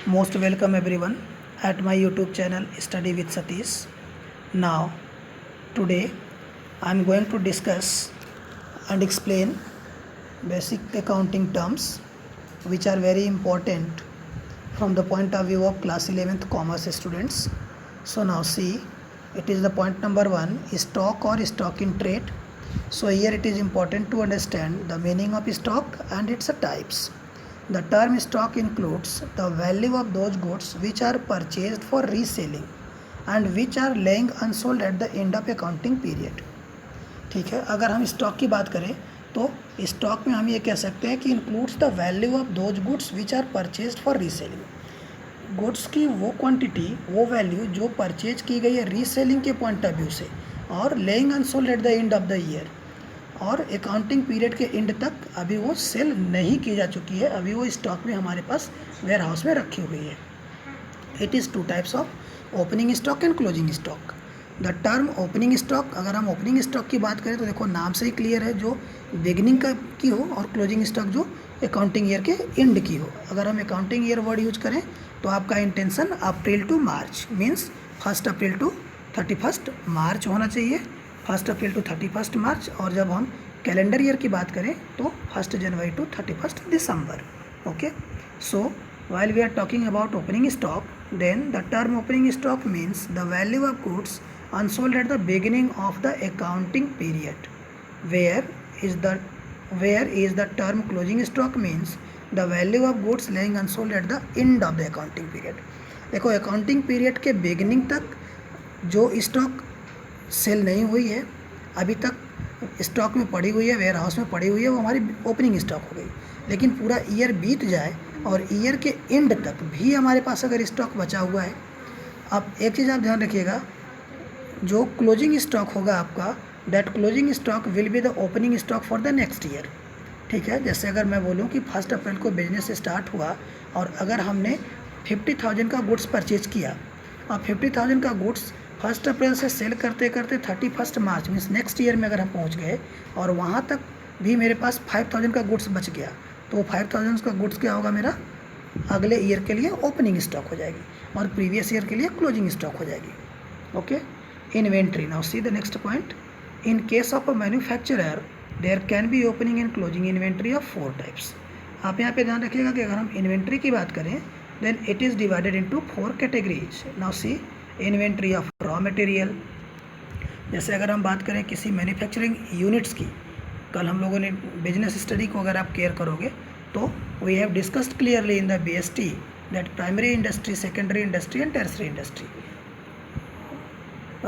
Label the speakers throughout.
Speaker 1: Most welcome everyone at my YouTube channel Study with Satish. Now, today I am going to discuss and explain basic accounting terms which are very important from the point of view of class 11th commerce students. So now see, it is the point number 1, stock or stock in trade. So here it is important to understand the meaning of stock and its types. The term stock includes the value of those goods which are purchased for reselling and which are lying unsold at the end of accounting period. ठीक है, अगर हम stock की बात करें तो stock में हम ये कह सकते हैं कि includes the value of those goods which are purchased for reselling. Goods की वो क्वांटिटी, वो वैल्यू जो परचेज की गई है रीसेलिंग के पॉइंट ऑफ व्यू से और laying unsold at the end of the year, और अकाउंटिंग पीरियड के एंड तक अभी वो सेल नहीं की जा चुकी है, अभी वो स्टॉक में हमारे पास वेयर हाउस में रखी हुई है। It is two types of opening stock and closing stock. The term opening stock, अगर हम ओपनिंग स्टॉक की बात करें तो देखो नाम से ही क्लियर है, जो बिगिनिंग का की हो, और क्लोजिंग स्टॉक जो अकाउंटिंग ईयर के एंड की हो। अगर हम अकाउंटिंग ईयर वर्ड यूज करें तो आपका intention April to March means 1 April to 31 March होना चाहिए, 1 अप्रैल टू 31 मार्च। और जब हम कैलेंडर ईयर की बात करें तो 1 जनवरी टू 31 दिसंबर। Okay, so while we are talking about opening stock, then the term opening stock means the value of goods unsold at the beginning of the accounting period. Where is the term closing stock means the value of goods lying unsold at the end of the accounting period. देखो accounting period के beginning तक जो stock cell नहीं हुई है, अभी तक stock में पड़ी हुई है, वेयर हाउस में पड़ी हुई है, वो हमारी ओपनिंग स्टॉक हो गई। लेकिन पूरा ईयर बीत जाए और ईयर के एंड तक भी हमारे पास अगर स्टॉक बचा हुआ है, अब एक चीज़ आप ध्यान रखिएगा, जो क्लोजिंग स्टॉक होगा आपका, that closing stock will be the opening stock for the next year. ठीक है, जैसे अगर मैं बोलूँ कि 1 अप्रैल को बिजनेस स्टार्ट हुआ और अगर हमने 50,000 का गुड्स परचेज किया और 50,000 का गुड्स 1 अप्रैल से सेल करते करते 31 मार्च मीन्स नेक्स्ट ईयर में अगर हम पहुंच गए और वहां तक भी मेरे पास 5,000 का गुड्स बच गया, तो 5,000 का गुड्स क्या होगा, मेरा अगले ईयर के लिए ओपनिंग स्टॉक हो जाएगी और प्रीवियस ईयर के लिए क्लोजिंग स्टॉक हो जाएगी। Okay, inventory. Now see the next point. In case of a manufacturer there can be opening and closing inventory of 4 types. आप यहाँ पे ध्यान रखिएगा कि अगर हम इन्वेंट्री की बात करें then it is divided into 4 categories. Now see, inventory of raw material. जैसे अगर हम बात करें किसी मैन्युफैक्चरिंग यूनिट्स की, कल हम लोगों ने बिजनेस स्टडी को अगर आप केयर करोगे तो we have discussed clearly in the BST that primary industry, secondary industry and tertiary industry.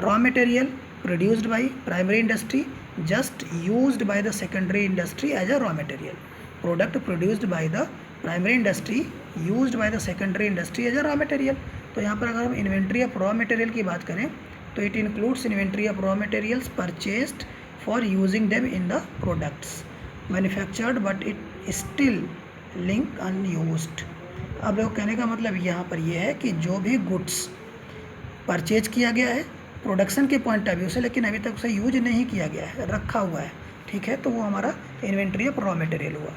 Speaker 1: Raw material produced by primary industry just used by the secondary industry as a raw material. Product produced by the primary industry used by the secondary industry as a raw material. तो यहाँ पर अगर हम inventory of raw material की बात करें तो it includes inventory of raw materials purchased for using them in the products manufactured but it still link unused. अब लोग कहने का मतलब यहाँ पर यह है कि जो भी गुड्स परचेज किया गया है प्रोडक्शन के पॉइंट ऑफ व्यू से, लेकिन अभी तक उसे यूज नहीं किया गया है, रखा हुआ है, ठीक है, तो वो हमारा इन्वेंट्री ऑफ रॉ मटेरियल हुआ।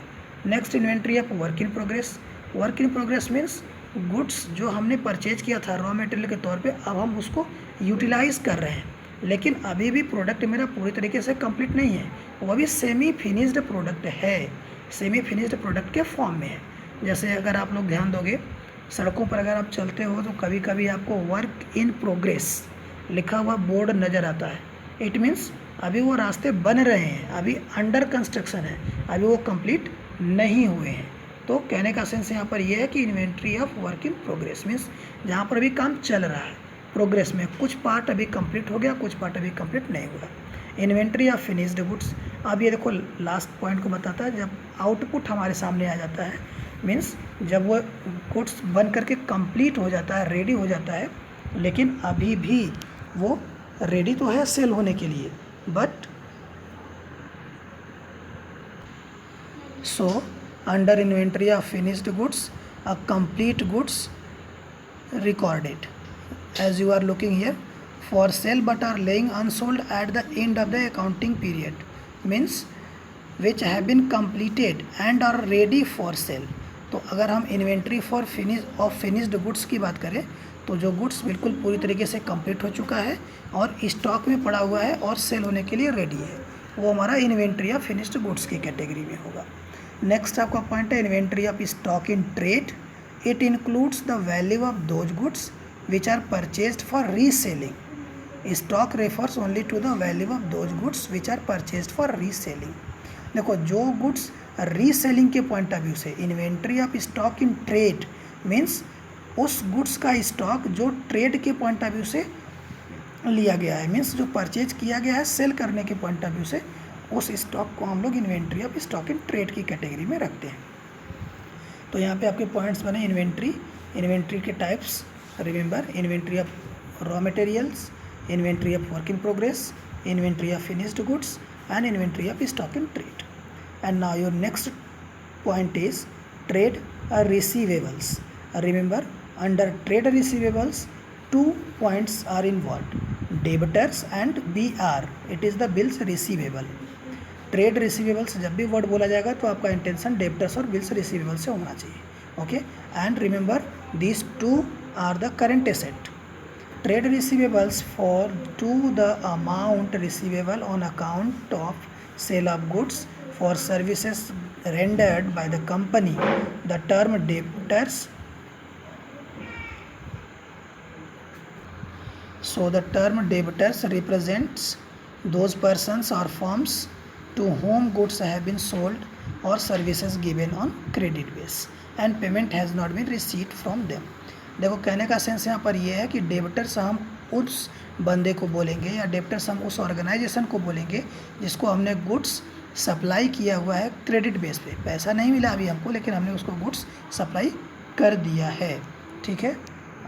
Speaker 1: Next, inventory of work in progress. Work in progress means goods जो हमने परचेज किया था रॉ मटेरियल के तौर पे, अब हम उसको यूटिलाइज कर रहे हैं, लेकिन अभी भी प्रोडक्ट मेरा पूरी तरीके से कंप्लीट नहीं है, वो अभी सेमी फिनिश्ड प्रोडक्ट है, सेमी फिनिश्ड प्रोडक्ट के फॉर्म में है। जैसे अगर आप लोग ध्यान दोगे, सड़कों पर अगर आप चलते हो तो कभी कभी आपको वर्क इन प्रोग्रेस लिखा हुआ बोर्ड नज़र आता है। इट मीन्स अभी वो रास्ते बन रहे हैं, अभी अंडर कंस्ट्रक्शन है, अभी वो कंप्लीट नहीं हुए हैं। तो कहने का सेंस यहाँ पर यह है कि inventory of work in progress means जहाँ पर अभी काम चल रहा है, प्रोग्रेस में कुछ पार्ट अभी कंप्लीट हो गया, कुछ पार्ट अभी कंप्लीट नहीं हुआ। Inventory of finished goods. अब ये देखो लास्ट पॉइंट को बताता है, जब आउटपुट हमारे सामने आ जाता है मीन्स जब वो गुड्स बन करके कंप्लीट हो जाता है, रेडी हो जाता है, लेकिन अभी भी वो रेडी तो है सेल होने के लिए, but so under inventory of finished goods a complete goods recorded as you are looking here for sale but are laying unsold at the end of the accounting period means which have been completed and are ready for sale। तो अगर हम inventory for finished goods की बात करें तो जो goods बिल्कुल पूरी तरीके से कंप्लीट हो चुका है और स्टॉक में पड़ा हुआ है और सेल होने के लिए रेडी है, वो हमारा इन्वेंट्री ऑफ फिनिश्ड गुड्स की कैटेगरी में होगा। नेक्स्ट आपका पॉइंट है inventory of stock in trade. It includes the value of those goods which are purchased for reselling. Stock refers only to the value of those goods which are purchased for reselling. देखो, जो goods reselling के point of view से, inventory of stock in trade means उस goods का stock जो trade के point of view से लिया गया है, मीन्स जो परचेज किया गया है सेल करने के पॉइंट ऑफ व्यू से, उस स्टॉक को हम लोग inventory of stock in trade की कैटेगरी में रखते हैं। तो यहाँ पे आपके पॉइंट्स बने इन्वेंट्री के types. Remember, inventory of raw materials, inventory of work in progress, inventory of finished goods and inventory of stock in trade. And now your next point is trade receivables. Remember, under trade receivables 2 points are involved, debtors and BR, it is the bills receivable. Trade receivables जब भी word बोला जाएगा तो आपका intention debtors और bills receivable से होना चाहिए, okay. And remember these 2 are the current asset. Trade receivables for to the amount receivable on account of sale of goods for services rendered by the company. The term debtors. So the term debtors represents those persons or firms to whom goods have been sold or services given on credit base and payment has not been received from them. देखो, कहने का sense यहाँ पर यह है कि debtors हम उस बंदे को बोलेंगे या डेब्टर्स हम उस ऑर्गेनाइजेशन को बोलेंगे जिसको हमने गुड्स सप्लाई किया हुआ है क्रेडिट बेस पे। पैसा नहीं मिला अभी हमको, लेकिन हमने उसको गुड्स सप्लाई कर दिया है, ठीक है।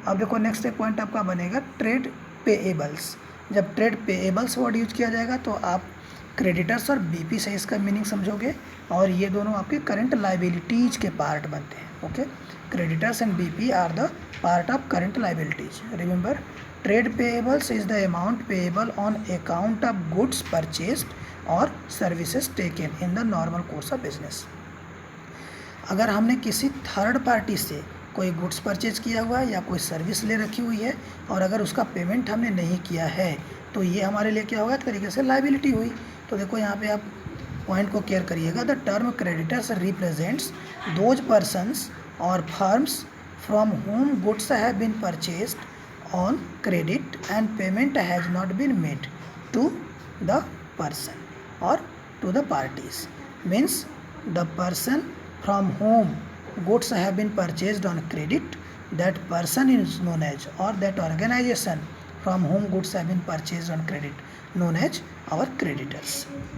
Speaker 1: अब देखो, नेक्स्ट एक पॉइंट आपका बनेगा ट्रेड पेएबल्स। जब ट्रेड पेएबल्स वर्ड यूज किया जाएगा तो आप क्रेडिटर्स और बीपी से इसका मीनिंग समझोगे, और ये दोनों आपके करंट लाइबिलिटीज के पार्ट बनते हैं, okay. Creditors and BP are the part of current liabilities. Remember, trade payables is the amount payable on account of goods purchased or services taken in the normal course of business. अगर हमने किसी third party से कोई goods purchase किया हुआ है या कोई सर्विस ले रखी हुई है और अगर उसका पेमेंट हमने नहीं किया है तो ये हमारे लिए क्या होगा, एक तरीके से लाइबिलिटी हुई। तो देखो, यहाँ पे आप पॉइंट को केयर करिएगा। The term creditors represents those persons or firms from whom goods have been purchased on credit and payment has not been made to the person or to the parties. Means the person from whom goods have been purchased on credit, that person is known as, or that organization from whom goods have been purchased on credit known as our creditors,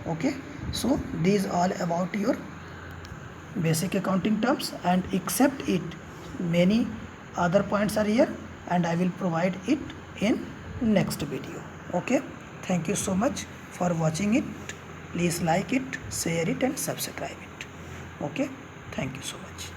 Speaker 1: okay. So these all about your basic accounting terms, and except it many other points are here and I will provide it in next video, okay. Thank you so much for watching it. Please like it, share it and subscribe it, okay. Thank you so much.